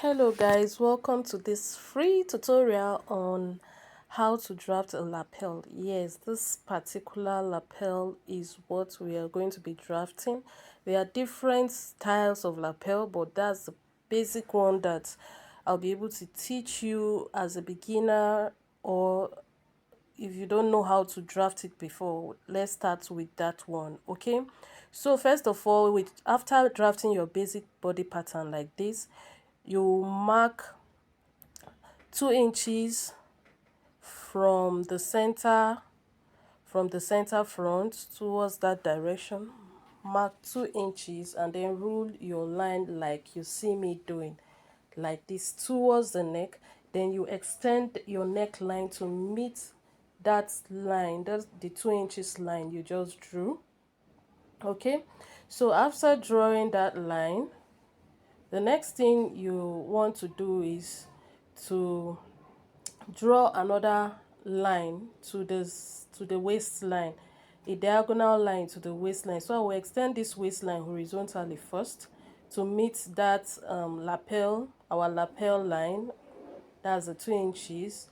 Hello guys, welcome to this free tutorial on how to draft a lapel. Yes, this particular lapel is what we are going to be drafting. There are different styles of lapel, but that's the basic one that I'll be able to teach you as a beginner, or if you don't know how to draft it before. Let's start with that one. Okay, so first of all, after drafting your basic body pattern like this, you mark 2 inches from the center front towards that direction. Mark 2 inches and then rule your line like you see me doing, like this, towards the neck. Then you extend your neckline to meet that line, that's the 2 inches line you just drew. Okay, so after drawing that line, the next thing you want to do is to draw another line to the waistline, a diagonal line to the waistline. So I will extend this waistline horizontally first to meet that our lapel line. That's the 2 inches.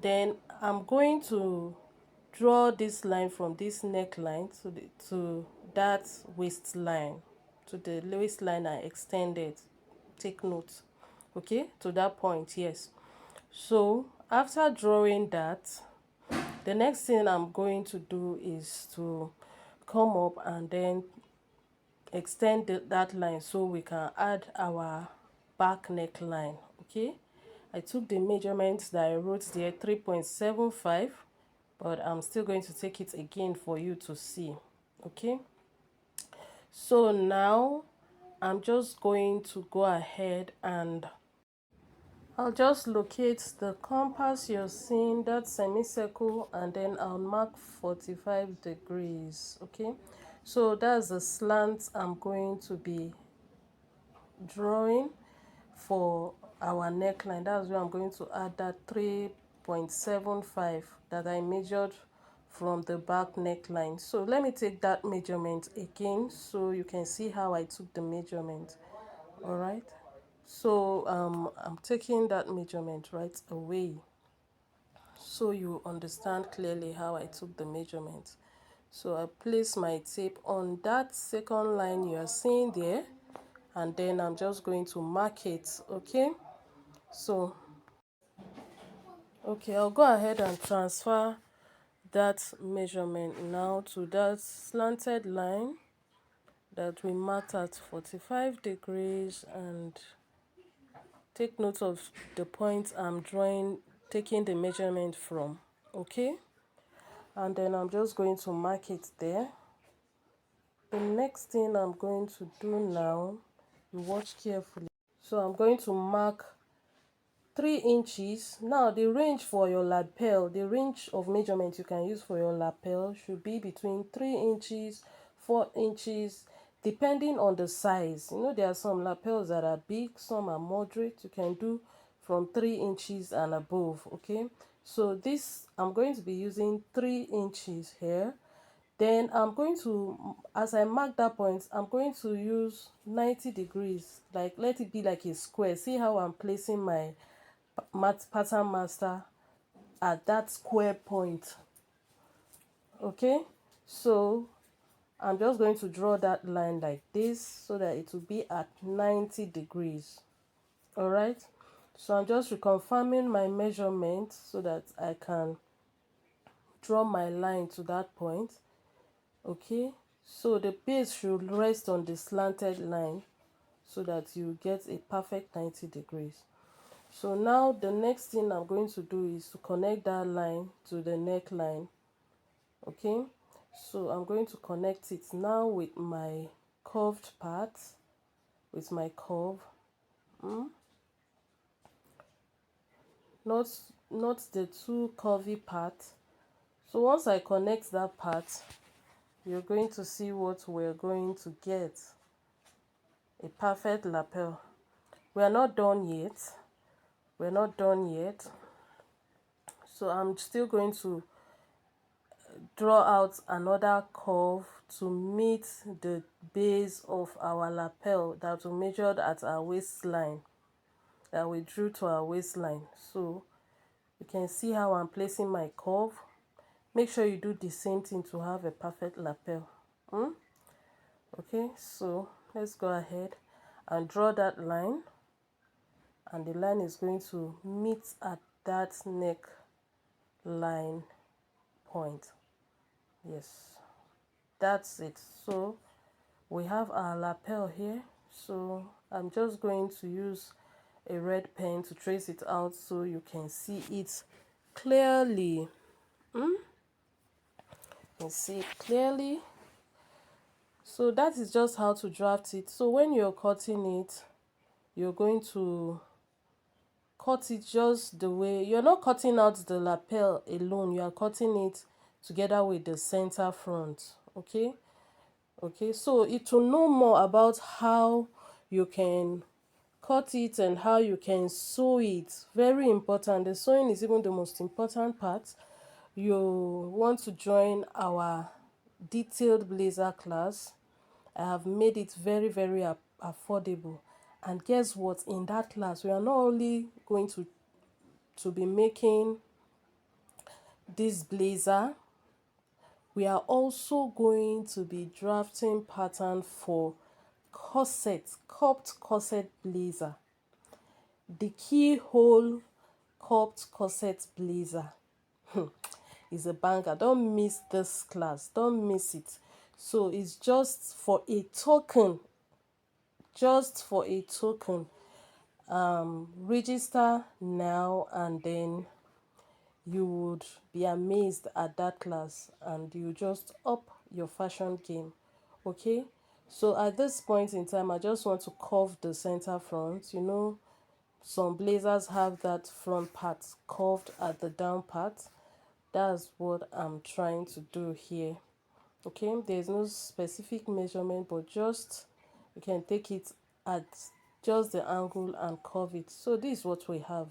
Then I'm going to draw this line from this neckline to that waistline, to the waistline I extended. Take note. Okay, to that point. Yes. So after drawing that, the next thing I'm going to do is to come up and then extend that line so we can add our back neckline. Okay, I took the measurements that I wrote there, 3.75, but I'm still going to take it again for you to see. Okay, so now I'm just going to go ahead and I'll just locate the compass you're seeing, that semicircle, and then I'll mark 45 degrees. Okay, so that's the slant I'm going to be drawing for our neckline. That's where I'm going to add that 3.75 that I measured from the back neckline. So let me take that measurement again so you can see how I took the measurement. All right, so I'm taking that measurement right away so you understand clearly how I took the measurement. So I place my tape on that second line you are seeing there, and then I'm just going to mark it. Okay, so I'll go ahead and transfer that measurement now to that slanted line that we marked at 45 degrees, and take note of the point I'm drawing, taking the measurement from. Okay, and then I'm just going to mark it there. The next thing I'm going to do now, you watch carefully. So I'm going to mark 3 inches. Now the range for your lapel, the range of measurement you can use for your lapel should be between 3 inches, 4 inches, depending on the size. You know, there are some lapels that are big, some are moderate. You can do from 3 inches and above. Okay, so this, I'm going to be using 3 inches here. Then I'm going to, as I mark that point, I'm going to use 90 degrees, like let it be like a square. See how I'm placing my pattern master at that square point. Okay, so I'm just going to draw that line like this so that it will be at 90 degrees. All right, so I'm just reconfirming my measurement so that I can draw my line to that point. Okay, so the base should rest on the slanted line so that you get a perfect 90 degrees. So now the next thing I'm going to do is to connect that line to the neckline. Okay, so I'm going to connect it now with my curved part, with my curve. Not the too curvy part. So once I connect that part, you're going to see what we're going to get. A perfect lapel. We are not done yet. So I'm still going to draw out another curve to meet the base of our lapel that we measured at our waistline, that we drew to our waistline. So you can see how I'm placing my curve. Make sure you do the same thing to have a perfect lapel. Okay, so let's go ahead and draw that line, and the line is going to meet at that neck line point. Yes, that's it. So we have our lapel here. So I'm just going to use a red pen to trace it out so you can see it clearly. You can see it clearly. So that is just how to draft it. So when you're cutting it, you're going to cut it just the way, you're not cutting out the lapel alone, you are cutting it together with the center front. Okay, so to know more about how you can cut it and how you can sew it, very important. The sewing is even the most important part. You want to join our detailed blazer class. I have made it very, very affordable. And guess what? In that class, we are not only going to be making this blazer, we are also going to be drafting pattern for corset, cupped corset blazer. The keyhole cupped corset blazer is a banger. Don't miss this class. Don't miss it. So it's just for a token. Just for a token. Register now, and then you would be amazed at that class, and you just up your fashion game. Okay, so at this point in time, I just want to curve the center front. You know, some blazers have that front part curved at the down part. That's what I'm trying to do here. Okay, there's no specific measurement, but just you can take it at just the angle and curve it. So this is what we have.